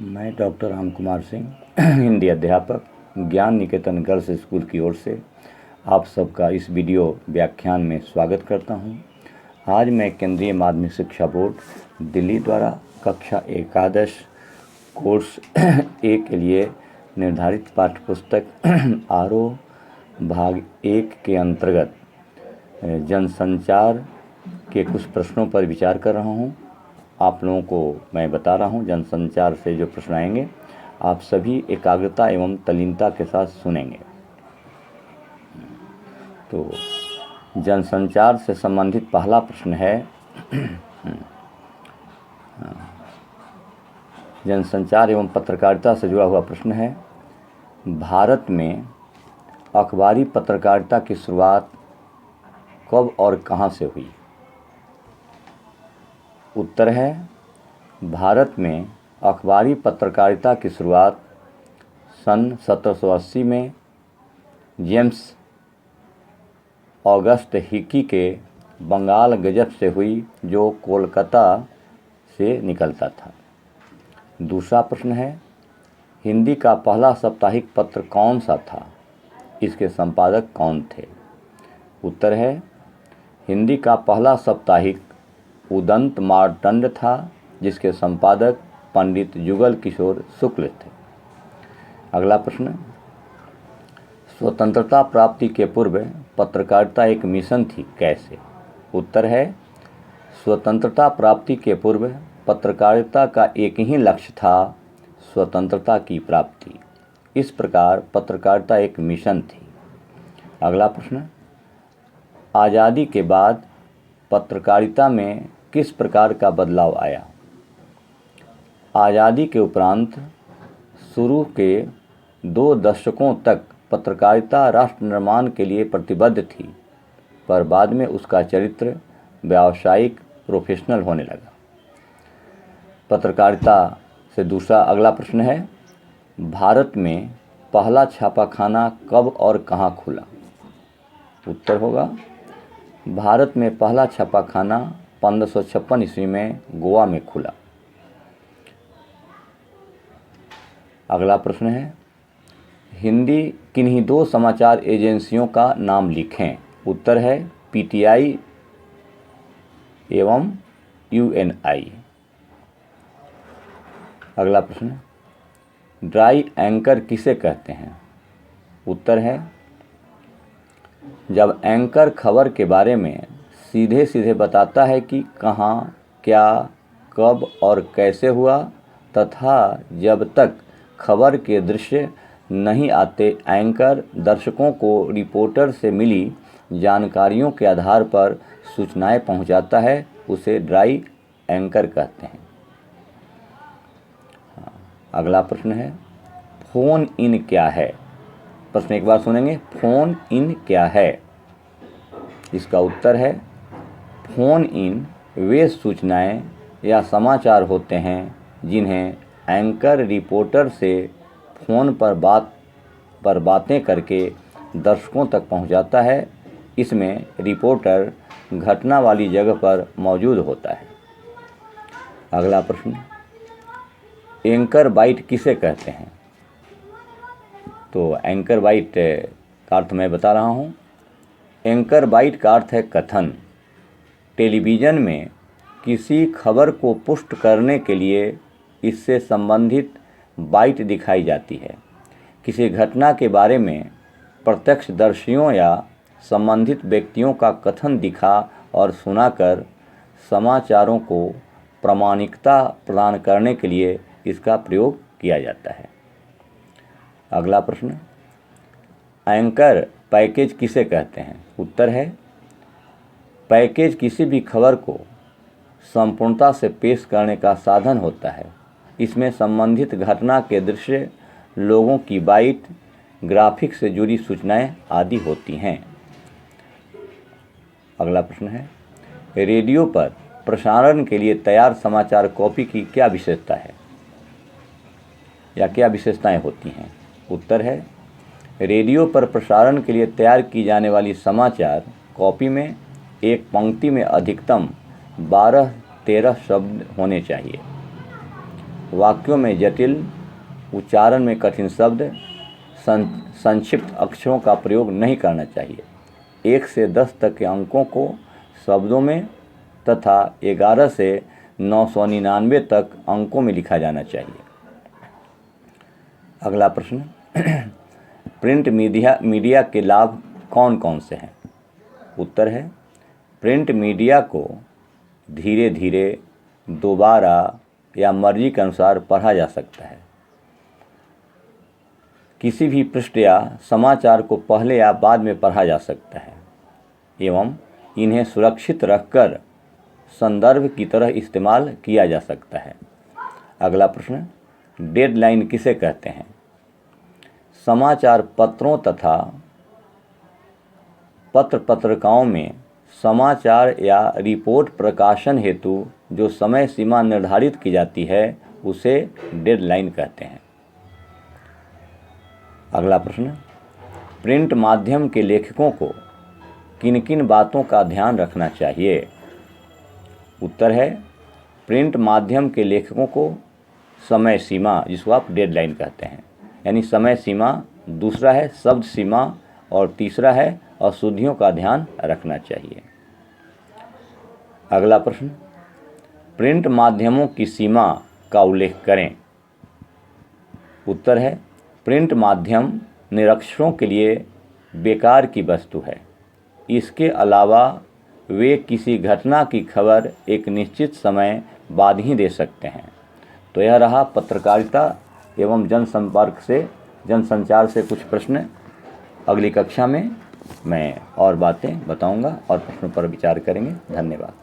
मैं डॉक्टर राम कुमार सिंह हिंदी अध्यापक ज्ञान निकेतन गर्ल्स स्कूल की ओर से आप सबका इस वीडियो व्याख्यान में स्वागत करता हूं। आज मैं केंद्रीय माध्यमिक शिक्षा बोर्ड दिल्ली द्वारा कक्षा एकादश कोर्स ए के लिए निर्धारित पाठ्यपुस्तक आरोह भाग 1 के अंतर्गत जनसंचार के कुछ प्रश्नों पर विचार कर रहा हूं। आप लोगों को मैं बता रहा हूं, जनसंचार से जो प्रश्न आएंगे आप सभी एकाग्रता एवं तल्लीनता के साथ सुनेंगे। तो जनसंचार से संबंधित पहला प्रश्न है जनसंचार एवं पत्रकारिता से जुड़ा हुआ प्रश्न है, भारत में अखबारी पत्रकारिता की शुरुआत कब और कहां से हुई? उत्तर है, भारत में अखबारी पत्रकारिता की शुरुआत सन 1780 में जेम्स ऑगस्ट हिकी के बंगाल गजट से हुई, जो कोलकाता से निकलता था। दूसरा प्रश्न है, हिंदी का पहला साप्ताहिक पत्र कौन सा था? इसके संपादक कौन थे? उत्तर है, हिंदी का पहला साप्ताहिक उदंत मार्तंड था, जिसके संपादक पंडित जुगल किशोर शुक्ल थे। अगला प्रश्न, स्वतंत्रता प्राप्ति के पूर्व पत्रकारिता एक मिशन थी, कैसे? उत्तर है, स्वतंत्रता प्राप्ति के पूर्व पत्रकारिता का एक ही लक्ष्य था, स्वतंत्रता की प्राप्ति। इस प्रकार पत्रकारिता एक मिशन थी। अगला प्रश्न, आज़ादी के बाद पत्रकारिता में किस प्रकार का बदलाव आया? आज़ादी के उपरांत शुरू के 2 दशकों तक पत्रकारिता राष्ट्र निर्माण के लिए प्रतिबद्ध थी, पर बाद में उसका चरित्र व्यावसायिक प्रोफेशनल होने लगा। पत्रकारिता से दूसरा अगला प्रश्न है, भारत में पहला छापाखाना कब और कहाँ खुला? उत्तर होगा, भारत में पहला छापाखाना 1556 ईस्वी में गोवा में खुला। अगला प्रश्न है, हिंदी किन्हीं 2 समाचार एजेंसियों का नाम लिखें। उत्तर है, पीटीआई एवं यूएनआई। अगला प्रश्न, ड्राई एंकर किसे कहते हैं? उत्तर है, जब एंकर खबर के बारे में सीधे सीधे बताता है कि कहाँ, क्या, कब और कैसे हुआ, तथा जब तक खबर के दृश्य नहीं आते एंकर दर्शकों को रिपोर्टर से मिली जानकारियों के आधार पर सूचनाएं पहुंचाता है, उसे ड्राई एंकर कहते हैं। अगला प्रश्न है, फोन इन क्या है? प्रश्न एक बार सुनेंगे, फोन इन क्या है? इसका उत्तर है, फोन इन वे सूचनाएं या समाचार होते हैं जिन्हें एंकर रिपोर्टर से फ़ोन पर बातें करके दर्शकों तक पहुंचाता है। इसमें रिपोर्टर घटना वाली जगह पर मौजूद होता है। अगला प्रश्न, एंकर बाइट किसे कहते हैं? तो एंकर बाइट का अर्थ मैं बता रहा हूँ। एंकर बाइट का अर्थ है कथन। टेलीविज़न में किसी खबर को पुष्ट करने के लिए इससे संबंधित बाइट दिखाई जाती है। किसी घटना के बारे में प्रत्यक्षदर्शियों या संबंधित व्यक्तियों का कथन दिखा और सुनाकर समाचारों को प्रामाणिकता प्रदान करने के लिए इसका प्रयोग किया जाता है। अगला प्रश्न, एंकर पैकेज किसे कहते हैं? उत्तर है, पैकेज किसी भी खबर को संपूर्णता से पेश करने का साधन होता है। इसमें संबंधित घटना के दृश्य, लोगों की बाइट, ग्राफिक से जुड़ी सूचनाएं आदि होती हैं। अगला प्रश्न है, रेडियो पर प्रसारण के लिए तैयार समाचार कॉपी की क्या विशेषता है या क्या विशेषताएं होती हैं? उत्तर है, रेडियो पर प्रसारण के लिए तैयार की जाने वाली समाचार कॉपी में एक पंक्ति में अधिकतम 12-13 शब्द होने चाहिए। वाक्यों में जटिल, उच्चारण में कठिन शब्द, संक्षिप्त अक्षरों का प्रयोग नहीं करना चाहिए। 1 से 10 तक के अंकों को शब्दों में तथा 11 से 999 तक अंकों में लिखा जाना चाहिए। अगला प्रश्न, प्रिंट मीडिया के लाभ कौन कौन से हैं? उत्तर है, प्रिंट मीडिया को धीरे धीरे, दोबारा या मर्जी के अनुसार पढ़ा जा सकता है। किसी भी पृष्ठ या समाचार को पहले या बाद में पढ़ा जा सकता है एवं इन्हें सुरक्षित रखकर संदर्भ की तरह इस्तेमाल किया जा सकता है। अगला प्रश्न, डेडलाइन किसे कहते हैं? समाचार पत्रों तथा पत्रिकाओं में समाचार या रिपोर्ट प्रकाशन हेतु जो समय सीमा निर्धारित की जाती है उसे डेडलाइन कहते हैं। अगला प्रश्न, प्रिंट माध्यम के लेखकों को किन किन बातों का ध्यान रखना चाहिए? उत्तर है, प्रिंट माध्यम के लेखकों को समय सीमा, जिसको आप डेडलाइन कहते हैं, यानी समय सीमा, दूसरा है शब्द सीमा और तीसरा है अशुद्धियों का ध्यान रखना चाहिए। अगला प्रश्न, प्रिंट माध्यमों की सीमा का उल्लेख करें। उत्तर है, प्रिंट माध्यम निरक्षरों के लिए बेकार की वस्तु है। इसके अलावा वे किसी घटना की खबर एक निश्चित समय बाद ही दे सकते हैं। तो यह रहा पत्रकारिता एवं जनसंचार से कुछ प्रश्न। अगली कक्षा में मैं और बातें बताऊंगा और प्रश्नों पर विचार करेंगे। धन्यवाद।